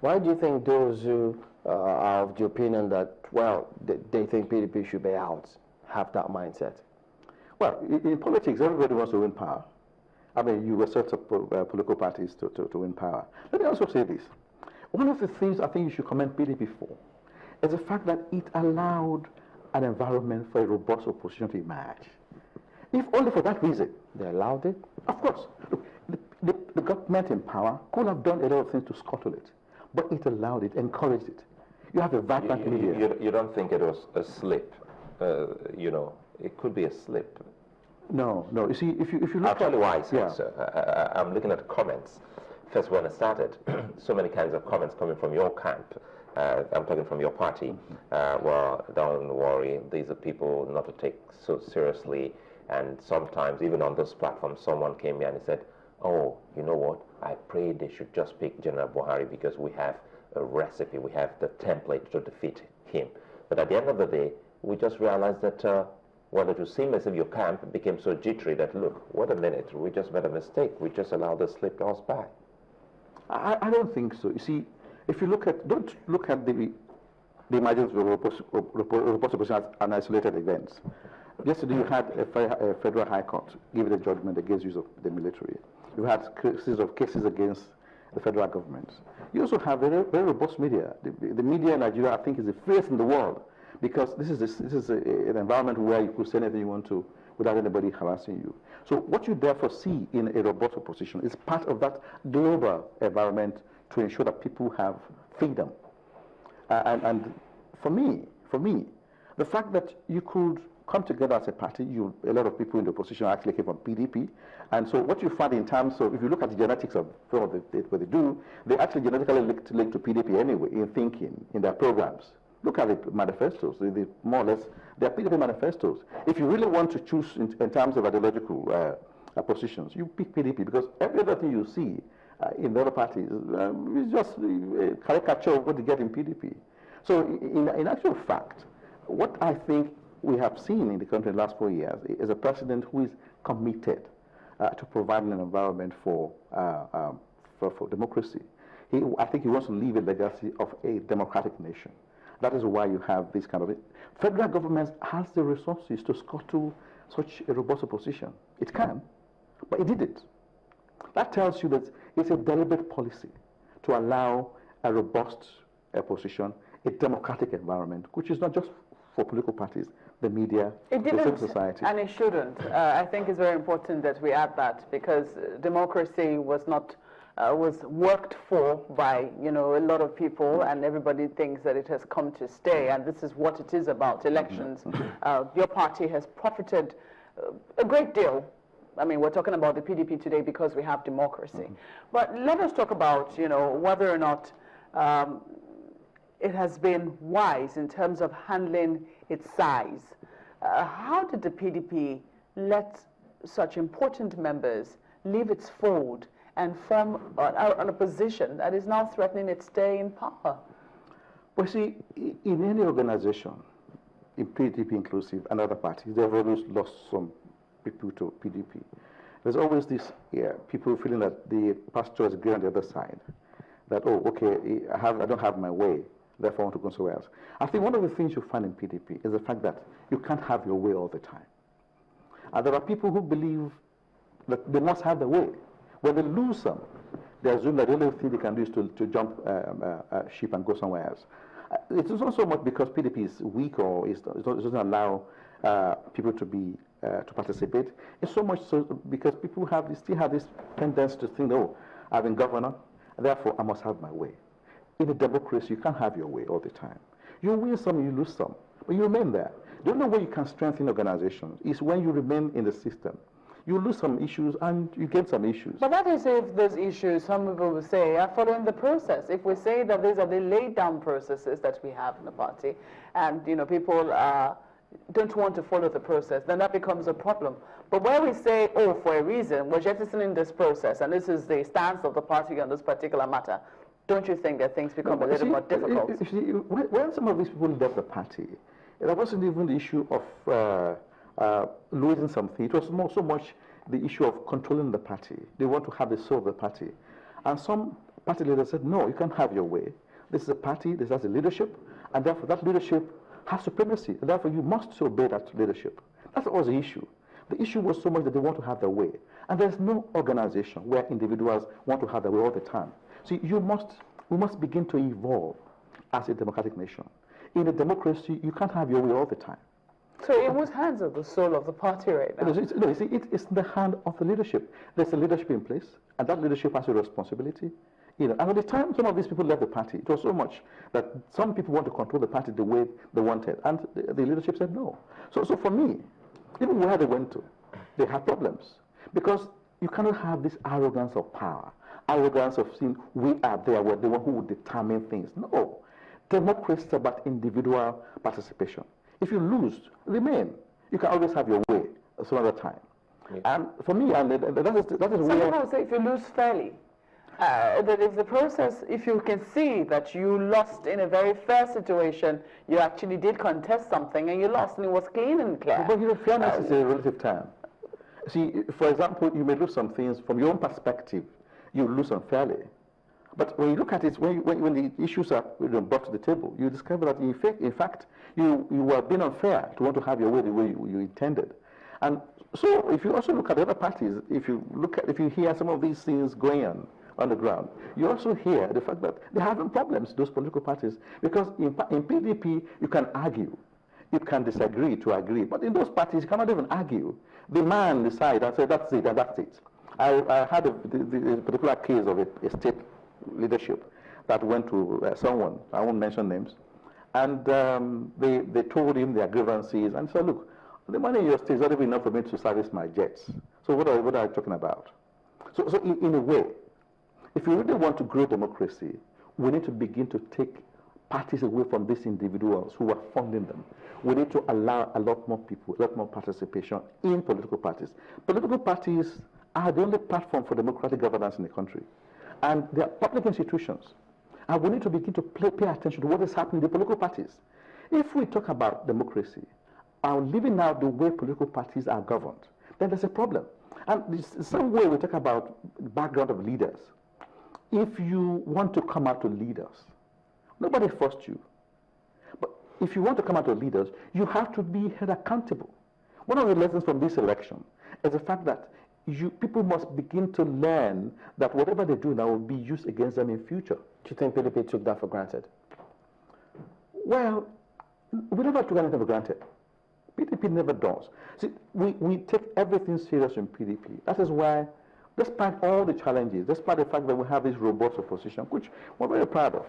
Why do you think those who are of the opinion that, well, they think PDP should be out, have that mindset? Well, in politics, everybody wants to win power. I mean, you were set up political parties to win power. Let me also say this. One of the things I think you should commend PDP for is the fact that it allowed an environment for a robust opposition to emerge. If only for that reason. They allowed it? Of course. Look, the government in power could have done a lot of things to scuttle it, but it allowed it, encouraged it. You have a vibrant media. You don't think it was a slip? You know, it could be a slip. No. You see, if you look I'll tell you why I say yeah. so. I'm looking at comments. First, when I started, so many kinds of comments coming from your camp. I'm talking from your party. Well, don't worry, these are people not to take so seriously. And sometimes, even on this platform, someone came here and said, oh, you know what? I pray they should just pick General Buhari because we have a recipe, we have the template to defeat him. But at the end of the day, we just realized that well, it would seem as if your camp became so jittery that, look, wait a minute, we just made a mistake. We just allowed this slip us by. I don't think so. You see, if you look at, don't look at the emergence of robust opposition as an isolated event. Yesterday you had a federal high court giving a judgment against use of the military. You had cases against the federal government. You also have very robust media. The media in Nigeria, I think, is the first in the world, because this is an environment where you could say anything you want to without anybody harassing you. So what you therefore see in a robust opposition is part of that global environment to ensure that people have freedom. And for me, the fact that you could come together as a party, a lot of people in the opposition actually came from PDP, and so what you find in terms of, if you look at the genetics of what they do, they actually genetically linked to PDP anyway in thinking, in their programs. Look at the manifestos, they more or less, they're PDP manifestos. If you really want to choose in terms of ideological positions, you pick PDP, because every other thing you see in the other parties is just a caricature of what you get in PDP. So in actual fact, what I think we have seen in the country in the last 4 years is a president who is committed to providing an environment for democracy. I think he wants to leave a legacy of a democratic nation. That is why you have this kind of... Federal government has the resources to scuttle such a robust opposition. It can, but it didn't. That tells you that it's a deliberate policy to allow a robust opposition, a democratic environment, which is not just for political parties, the media, the civil society. And it shouldn't. I think it's very important that we add that, because democracy was not was worked for by a lot of people, and everybody thinks that it has come to stay, and this is what it is about, elections. Your party has profited a great deal. I mean, we're talking about the PDP today because we have democracy. But let us talk about, whether or not it has been wise in terms of handling its size. How did the PDP let such important members leave its fold and form an opposition that is now threatening its stay in power? Well, see, in any organization, in PDP inclusive and other parties, they've always lost some people to PDP. There's always this people feeling that the pasture is green on the other side. That, oh, okay, I don't have my way, therefore I want to go somewhere else. I think one of the things you find in PDP is the fact that you can't have your way all the time. And there are people who believe that they must have their way. When they lose some, they assume that the only thing they can do is to jump ship and go somewhere else. It is not so much because PDP is weak or it doesn't allow people to participate. It's so much so because people still have this tendency to think, oh, I've been governor, and therefore I must have my way. In a democracy, you can't have your way all the time. You win some, you lose some, but you remain there. The only way you can strengthen organizations is when you remain in the system. You lose some issues and you get some issues. But that is if those issues, some people will say, are following the process. If we say that these are the laid down processes that we have in the party, and people don't want to follow the process, then that becomes a problem. But where we say, oh, for a reason, we're jettisoning this process, and this is the stance of the party on this particular matter, don't you think that things become a little more difficult? When some of these people left the party, it wasn't even the issue of losing something. It was so much the issue of controlling the party. They want to have the soul of the party. And some party leaders said, no, you can't have your way. This is a party, this has a leadership, and therefore that leadership has supremacy, and therefore you must obey that leadership. That was the issue. The issue was so much that they want to have their way. And there's no organization where individuals want to have their way all the time. See, we must begin to evolve as a democratic nation. In a democracy, you can't have your way all the time. So in whose hands are the soul of the party right now? It's in the hand of the leadership. There's a leadership in place, and that leadership has a responsibility. And at the time some of these people left the party, it was so much that some people want to control the party the way they wanted, and the leadership said no. So for me, even where they went to, they had problems. Because you cannot have this arrogance of power, arrogance of saying we are there, we're the one who will determine things. No. Democracy is about individual participation. If you lose, remain. You can always have your way some other time. Yeah. And for me, and that is some where... Some people say if you lose fairly, that if the process, if you can see that you lost in a very fair situation, you actually did contest something and you lost and it was clean and clear. But fairness is a relative term. See, for example, you may lose some things from your own perspective. You lose unfairly. But when you look at it, when the issues are brought to the table, you discover that in fact, you were being unfair to want to have your way the way you intended. And so, if you also look at the other parties, if you hear some of these things going on the ground, you also hear the fact that they're having problems, those political parties, because in PDP you can argue, you can disagree to agree, but in those parties you cannot even argue. The man decides and says that's it and that's it. I had a particular case of a state leadership that went to someone, I won't mention names, and they told him their grievances and said, look, the money in your state is not even enough for me to service my jets. So what are you talking about? So in a way, if you really want to grow democracy, we need to begin to take parties away from these individuals who are funding them. We need to allow a lot more people, a lot more participation in political parties. Political parties are the only platform for democratic governance in the country. And they are public institutions. And we need to begin to pay attention to what is happening in the political parties. If we talk about democracy, leaving out the way political parties are governed, then there's a problem. And the same way we talk about the background of leaders. If you want to come out to leaders, nobody forced you. But if you want to come out to leaders, you have to be held accountable. One of the lessons from this election is the fact that people must begin to learn that whatever they do now will be used against them in future. Do you think PDP took that for granted? Well, we never took anything for granted. PDP never does. See, we take everything serious in PDP. That is why, despite all the challenges, despite the fact that we have this robust opposition, which we're very proud of,